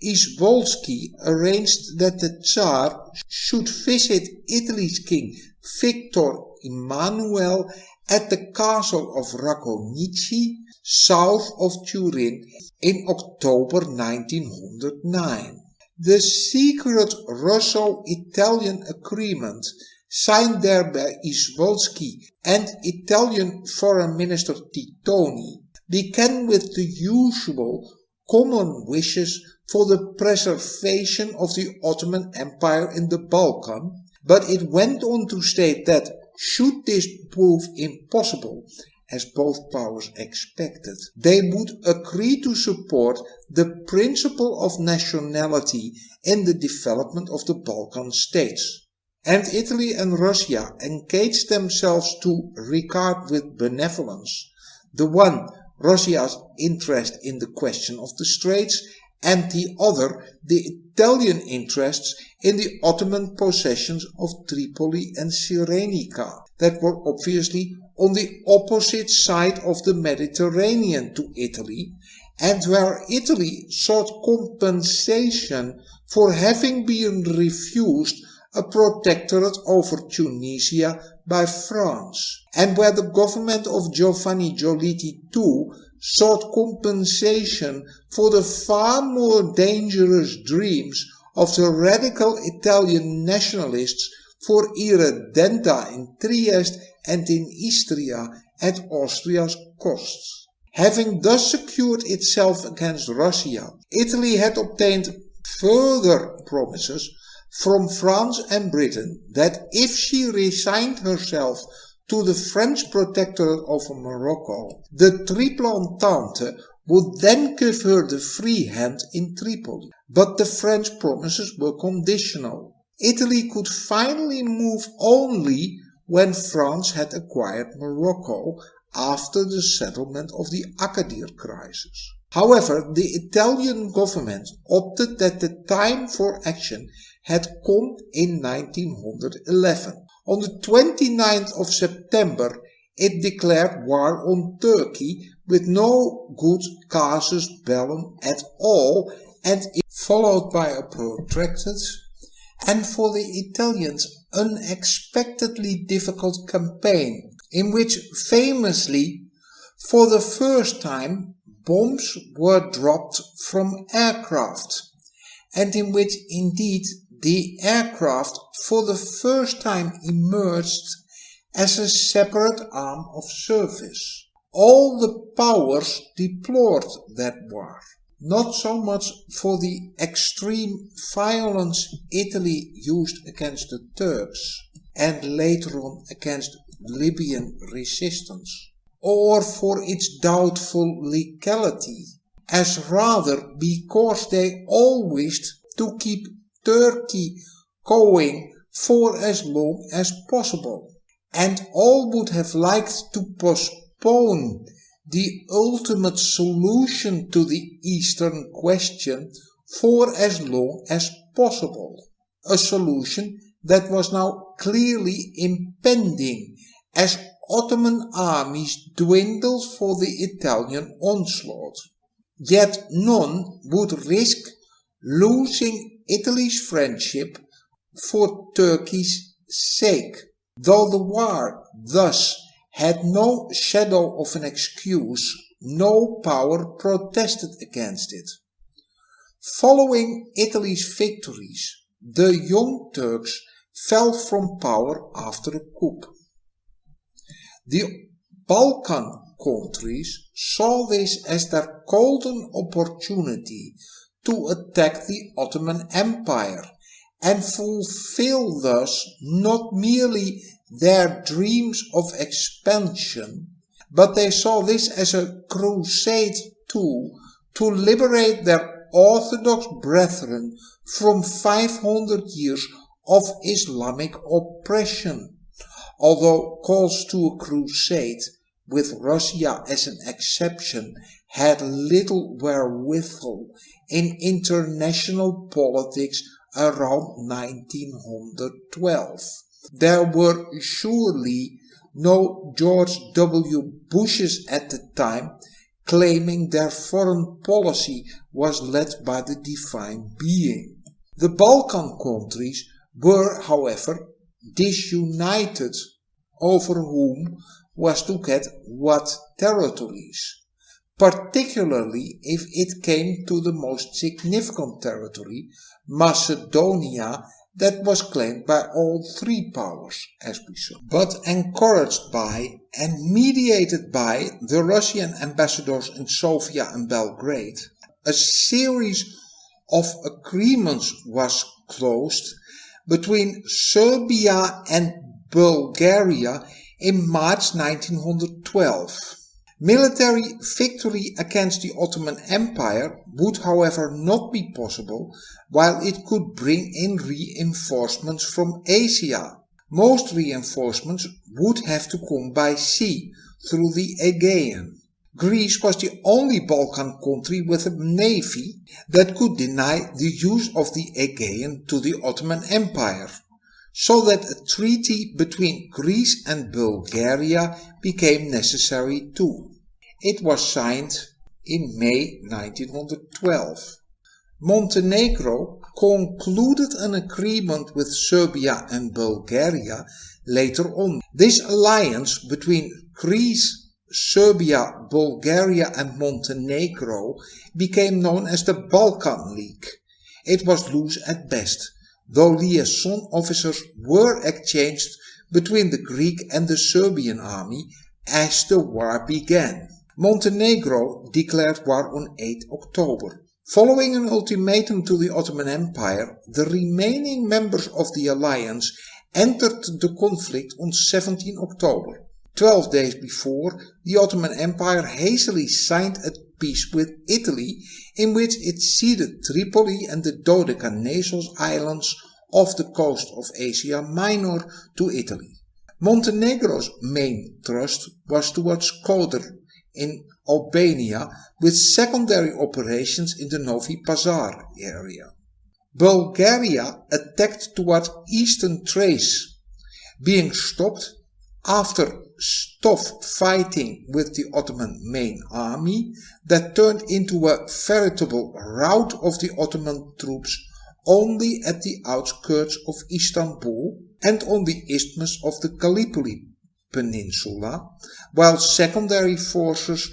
Izvolsky arranged that the Tsar should visit Italy's king Victor Emmanuel at the castle of Ragonici, south of Turin, in October 1909. The secret Russo-Italian agreement signed there by Izvolsky and Italian Foreign Minister Titoni began with the usual common wishes for the preservation of the Ottoman Empire in the Balkan, but it went on to state that, should this prove impossible, as both powers expected, they would agree to support the principle of nationality in the development of the Balkan states. And Italy and Russia engaged themselves to regard with benevolence the one, Russia's interest in the question of the Straits, and the other, the Italian interests in the Ottoman possessions of Tripoli and Cyrenaica, that were obviously on the opposite side of the Mediterranean to Italy, and where Italy sought compensation for having been refused a protectorate over Tunisia by France, and where the government of Giovanni Giolitti too sought compensation for the far more dangerous dreams of the radical Italian nationalists for irredenta in Trieste and in Istria at Austria's costs. Having thus secured itself against Russia, Italy had obtained further promises from France and Britain that if she resigned herself to the French protectorate over Morocco, the Triple Entente would then give her the free hand in Tripoli. But the French promises were conditional. Italy could finally move only when France had acquired Morocco after the settlement of the Agadir crisis. However, the Italian government opted that the time for action had come in 1911. On the 29th of September, it declared war on Turkey with no good casus belli at all, and followed by a protracted and for the Italians unexpectedly difficult campaign, in which famously, for the first time, bombs were dropped from aircraft, and in which indeed the aircraft for the first time emerged as a separate arm of service. All the powers deplored that war, not so much for the extreme violence Italy used against the Turks and later on against Libyan resistance, or for its doubtful legality, as rather because they all wished to keep Turkey going for as long as possible, and all would have liked to postpone the ultimate solution to the Eastern question for as long as possible, a solution that was now clearly impending as Ottoman armies dwindled for the Italian onslaught. Yet none would risk losing Italy's friendship for Turkey's sake, though the war thus had no shadow of an excuse. No power protested against it. Following Italy's victories, the Young Turks fell from power after a coup. The Balkan countries saw this as their golden opportunity to attack the Ottoman Empire and fulfill thus not merely their dreams of expansion, but they saw this as a crusade too to liberate their Orthodox brethren from 500 years of Islamic oppression. Although calls to a crusade, with Russia as an exception, had little wherewithal in international politics around 1912. There were surely no George W. Bushes at the time claiming their foreign policy was led by the divine being. The Balkan countries were, however, disunited over whom was to get what territories, particularly if it came to the most significant territory, Macedonia, that was claimed by all three powers, as we saw. But encouraged by and mediated by the Russian ambassadors in Sofia and Belgrade, a series of agreements was closed between Serbia and Bulgaria in March 1912. Military victory against the Ottoman Empire would, however, not be possible while it could bring in reinforcements from Asia. Most reinforcements would have to come by sea through the Aegean. Greece was the only Balkan country with a navy that could deny the use of the Aegean to the Ottoman Empire, so that a treaty between Greece and Bulgaria became necessary too. It was signed in May 1912. Montenegro concluded an agreement with Serbia and Bulgaria later on. This alliance between Greece, Serbia, Bulgaria and Montenegro became known as the Balkan League. It was loose at best, though liaison officers were exchanged between the Greek and the Serbian army as the war began. Montenegro declared war on 8 October. Following an ultimatum to the Ottoman Empire, the remaining members of the alliance entered the conflict on 17 October. 12 days before, the Ottoman Empire hastily signed a peace with Italy, in which it ceded Tripoli and the Dodecannesos islands off the coast of Asia Minor to Italy. Montenegro's main thrust was towards Koder in Albania, with secondary operations in the Novi Pazar area. Bulgaria attacked towards eastern Thrace, being stopped after tough fighting with the Ottoman main army that turned into a veritable rout of the Ottoman troops only at the outskirts of Istanbul and on the isthmus of the Gallipoli Peninsula, while secondary forces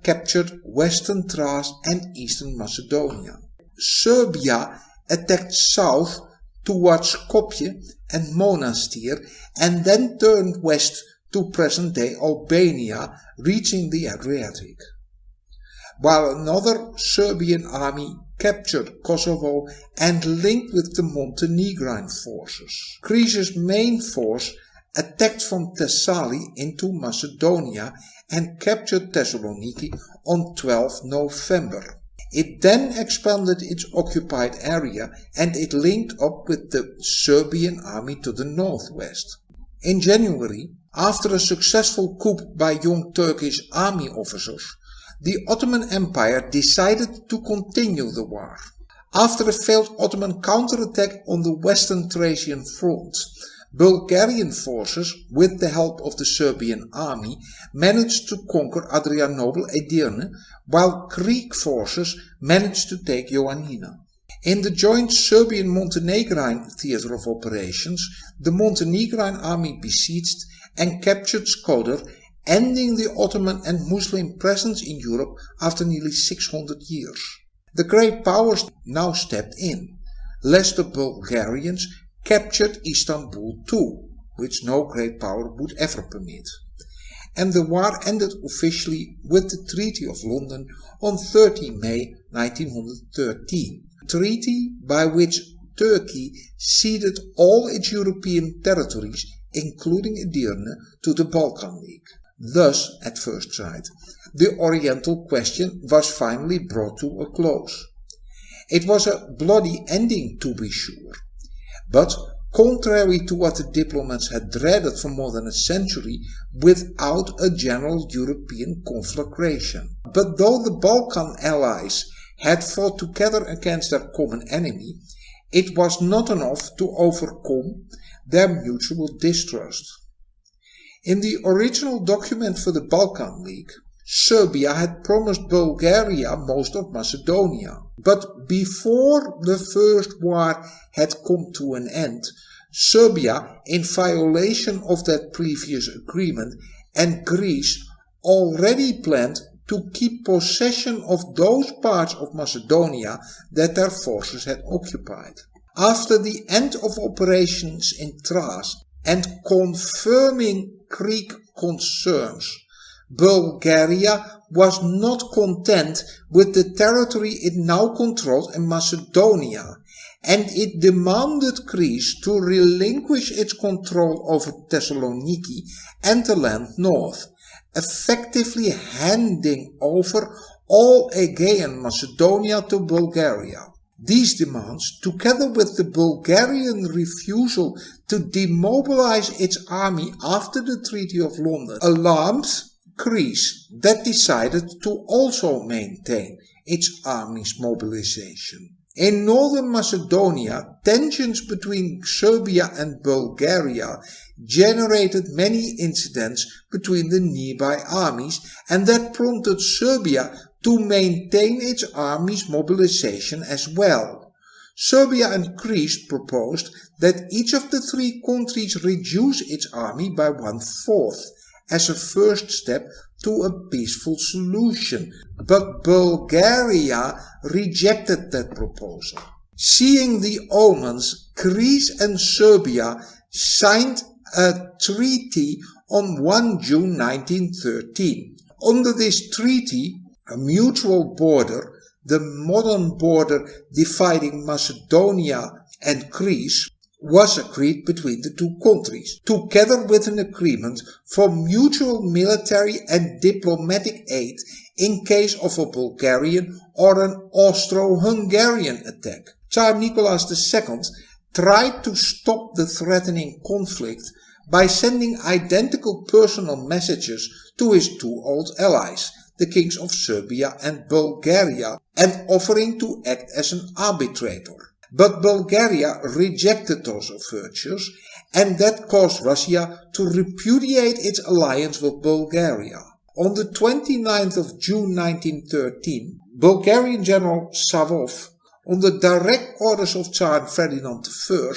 captured western Thrace and eastern Macedonia. Serbia attacked south towards Skopje and Monastir and then turned west to present-day Albania, reaching the Adriatic. While another Serbian army captured Kosovo and linked with the Montenegrine forces. Greece's main force attacked from Thessaly into Macedonia and captured Thessaloniki on 12 November. It then expanded its occupied area and it linked up with the Serbian army to the northwest. In January, after a successful coup by young Turkish army officers, the Ottoman Empire decided to continue the war. After a failed Ottoman counterattack on the western Thracian front, Bulgarian forces, with the help of the Serbian army, managed to conquer Adrianople Edirne, while Greek forces managed to take Ioannina. In the joint Serbian-Montenegrine theatre of operations, the Montenegrine army besieged and captured Skadar, ending the Ottoman and Muslim presence in Europe after nearly 600 years. The great powers now stepped in, lest the Bulgarians captured Istanbul too, which no great power would ever permit. And the war ended officially with the Treaty of London on 30 May 1913, a treaty by which Turkey ceded all its European territories, including Edirne, to the Balkan League. Thus, at first sight, the Oriental question was finally brought to a close. It was a bloody ending, to be sure, but contrary to what the diplomats had dreaded for more than a century, without a general European conflagration. But though the Balkan allies had fought together against their common enemy, it was not enough to overcome their mutual distrust. In the original document for the Balkan League, Serbia had promised Bulgaria most of Macedonia, but before the First War had come to an end, Serbia, in violation of that previous agreement, and Greece already planned to keep possession of those parts of Macedonia that their forces had occupied. After the end of operations in Thrace and confirming Greek concerns, Bulgaria was not content with the territory it now controlled in Macedonia, and it demanded Greece to relinquish its control over Thessaloniki and the land north, effectively handing over all Aegean Macedonia to Bulgaria. These demands, together with the Bulgarian refusal to demobilize its army after the Treaty of London, alarmed Greece, that decided to also maintain its army's mobilization. In northern Macedonia, tensions between Serbia and Bulgaria generated many incidents between the nearby armies, and that prompted Serbia to maintain its army's mobilization as well. Serbia and Greece proposed that each of the three countries reduce its army by 1/4 as a first step to a peaceful solution, but Bulgaria rejected that proposal. Seeing the omens, Greece and Serbia signed a treaty on 1 June 1913. Under this treaty, a mutual border, the modern border dividing Macedonia and Greece, was agreed between the two countries, together with an agreement for mutual military and diplomatic aid in case of a Bulgarian or an Austro-Hungarian attack. Tsar Nicholas II tried to stop the threatening conflict by sending identical personal messages to his two old allies, the kings of Serbia and Bulgaria, and offering to act as an arbitrator. But Bulgaria rejected those overtures, and that caused Russia to repudiate its alliance with Bulgaria. On the 29th of June 1913, Bulgarian General Savov, on the direct orders of Tsar Ferdinand I,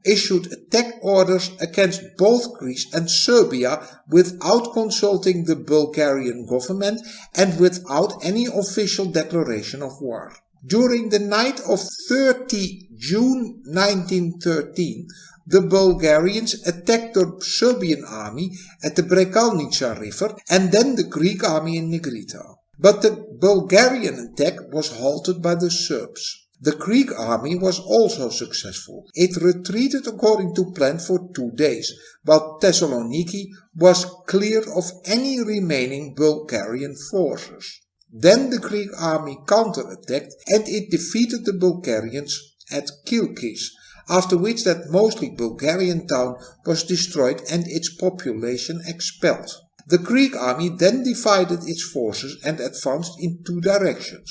issued attack orders against both Greece and Serbia without consulting the Bulgarian government and without any official declaration of war. During the night of 30 June 1913, the Bulgarians attacked the Serbian army at the Brekalnica River and then the Greek army in Negrita. But the Bulgarian attack was halted by the Serbs. The Greek army was also successful. It retreated according to plan for 2 days, while Thessaloniki was cleared of any remaining Bulgarian forces. Then the Greek army counterattacked and it defeated the Bulgarians at Kilkis, after which that mostly Bulgarian town was destroyed and its population expelled. The Greek army then divided its forces and advanced in 2 directions.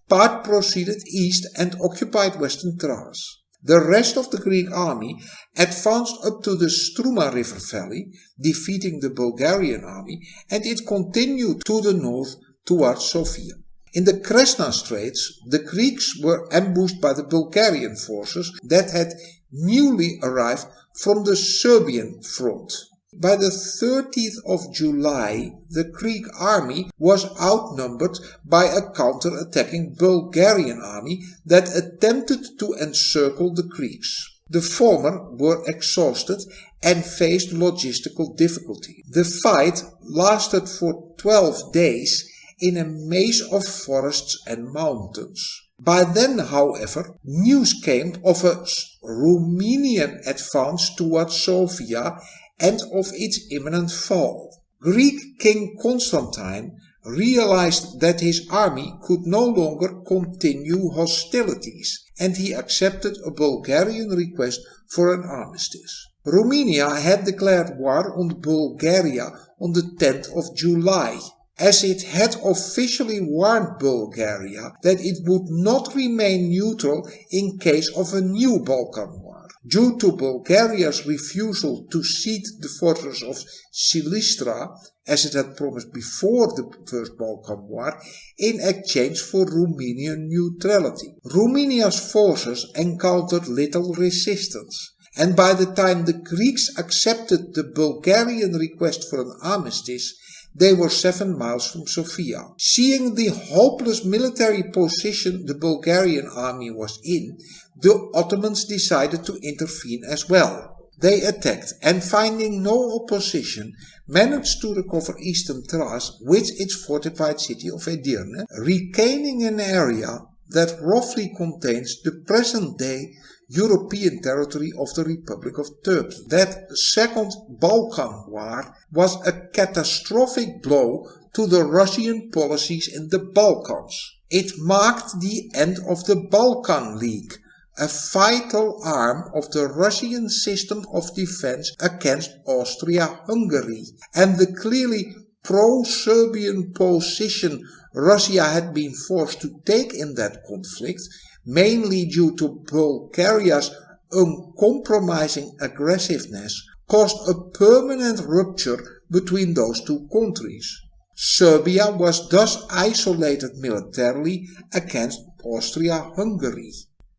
Part proceeded east and occupied western Thrace. The rest of the Greek army advanced up to the Struma River valley, defeating the Bulgarian army, and it continued to the north towards Sofia. In the Kresna Straits, the Greeks were ambushed by the Bulgarian forces that had newly arrived from the Serbian front. By the 30th of July, the Greek army was outnumbered by a counter-attacking Bulgarian army that attempted to encircle the Greeks. The former were exhausted and faced logistical difficulty. The fight lasted for 12 days in a maze of forests and mountains. By then, however, news came of a Romanian advance towards Sofia and of its imminent fall. Greek King Constantine realized that his army could no longer continue hostilities, and he accepted a Bulgarian request for an armistice. Romania had declared war on Bulgaria on the 10th of July. As it had officially warned Bulgaria that it would not remain neutral in case of a new Balkan war. Due to Bulgaria's refusal to cede the fortress of Silistra, as it had promised before the First Balkan War, in exchange for Romanian neutrality. Romania's forces encountered little resistance, and by the time the Greeks accepted the Bulgarian request for an armistice, they were 7 miles from Sofia. Seeing the hopeless military position the Bulgarian army was in, the Ottomans decided to intervene as well. They attacked and, finding no opposition, managed to recover eastern Thrace with its fortified city of Edirne, regaining an area that roughly contains the present-day European territory of the Republic of Turkey. That Second Balkan War was a catastrophic blow to the Russian policies in the Balkans. It marked the end of the Balkan League, a vital arm of the Russian system of defense against Austria-Hungary, and the clearly pro-Serbian position Russia had been forced to take in that conflict, mainly due to Bulgaria's uncompromising aggressiveness, caused a permanent rupture between those two countries. Serbia was thus isolated militarily against Austria-Hungary,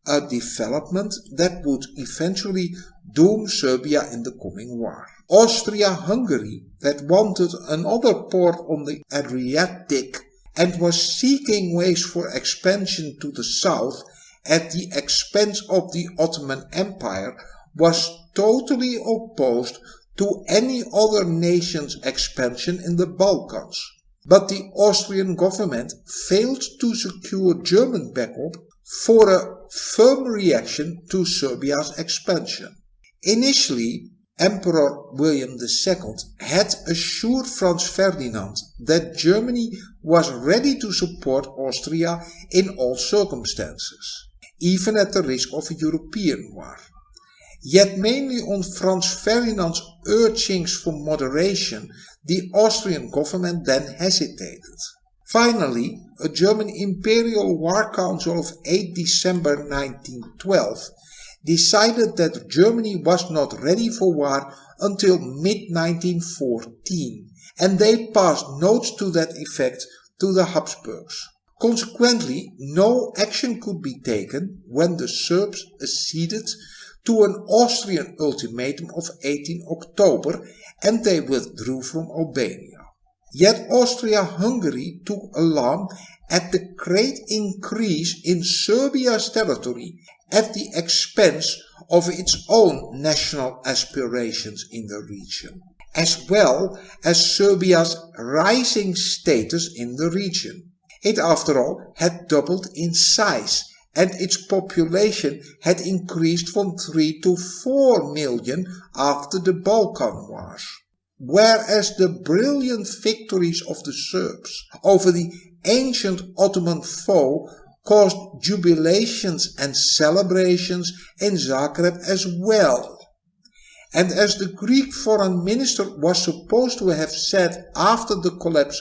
a development that would eventually doom Serbia in the coming war. Austria-Hungary, that wanted another port on the Adriatic and was seeking ways for expansion to the south at the expense of the Ottoman Empire, was totally opposed to any other nation's expansion in the Balkans. But the Austrian government failed to secure German backup for a firm reaction to Serbia's expansion. Initially, Emperor William II had assured Franz Ferdinand that Germany was ready to support Austria in all circumstances, even at the risk of a European war. Yet mainly on Franz Ferdinand's urgings for moderation, the Austrian government then hesitated. Finally, a German Imperial War Council of 8 December 1912 decided that Germany was not ready for war until mid-1914, and they passed notes to that effect to the Habsburgs. Consequently, no action could be taken when the Serbs acceded to an Austrian ultimatum of 18 October and they withdrew from Albania. Yet Austria-Hungary took alarm at the great increase in Serbia's territory at the expense of its own national aspirations in the region, as well as Serbia's rising status in the region. It, after all, had doubled in size, and its population had increased from 3 to 4 million after the Balkan Wars. Whereas the brilliant victories of the Serbs over the ancient Ottoman foe caused jubilations and celebrations in Zagreb as well. And as the Greek foreign minister was supposed to have said after the collapse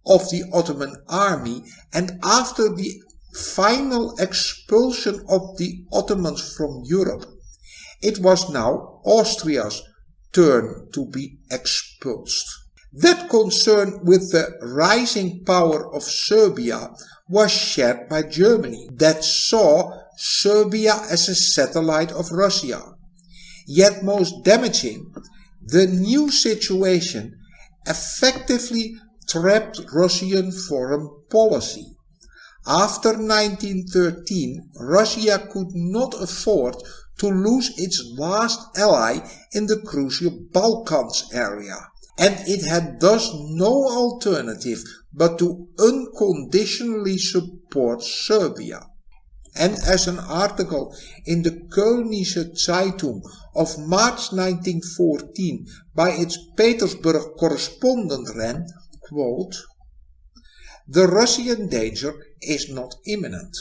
of the Ottoman army and after the final expulsion of the Ottomans from Europe, it was now Austria's turn to be expulsed. That concern with the rising power of Serbia was shared by Germany, that saw Serbia as a satellite of Russia. Yet most damaging, the new situation effectively trapped Russian foreign policy. After 1913, Russia could not afford to lose its last ally in the crucial Balkans area, and it had thus no alternative but to unconditionally support Serbia. And as an article in the Kölnische Zeitung of March 1914 by its Petersburg correspondent ran, quote, "The Russian danger is not imminent,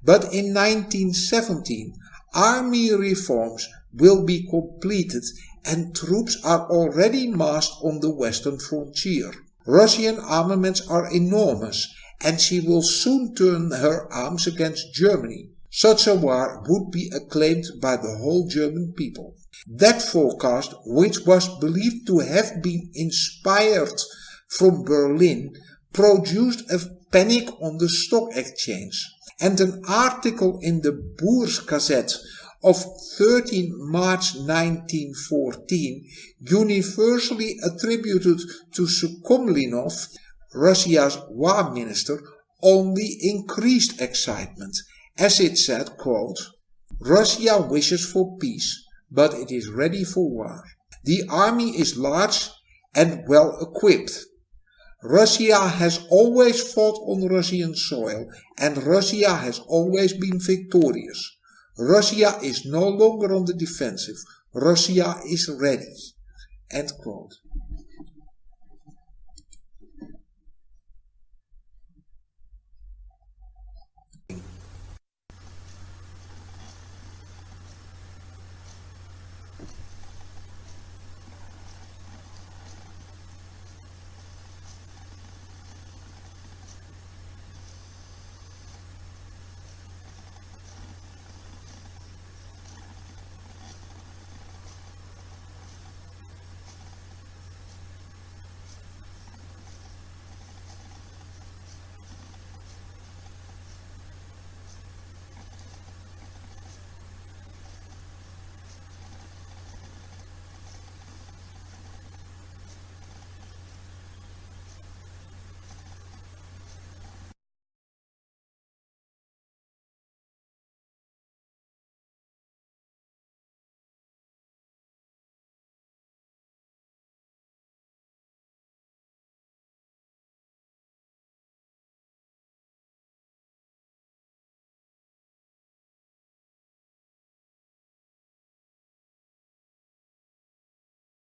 but in 1917 army reforms will be completed and troops are already massed on the western frontier. Russian armaments are enormous and she will soon turn her arms against Germany. Such a war would be acclaimed by the whole German people." That forecast, which was believed to have been inspired from Berlin, produced a panic on the stock exchange, and an article in the Boers Gazette of 13 March 1914, universally attributed to Sukhomlinov, Russia's war minister, only increased excitement, as it said, quote, "Russia wishes for peace, but it is ready for war. The army is large and well equipped. Russia has always fought on Russian soil, and Russia has always been victorious. Russia is no longer on the defensive. Russia is ready." End quote.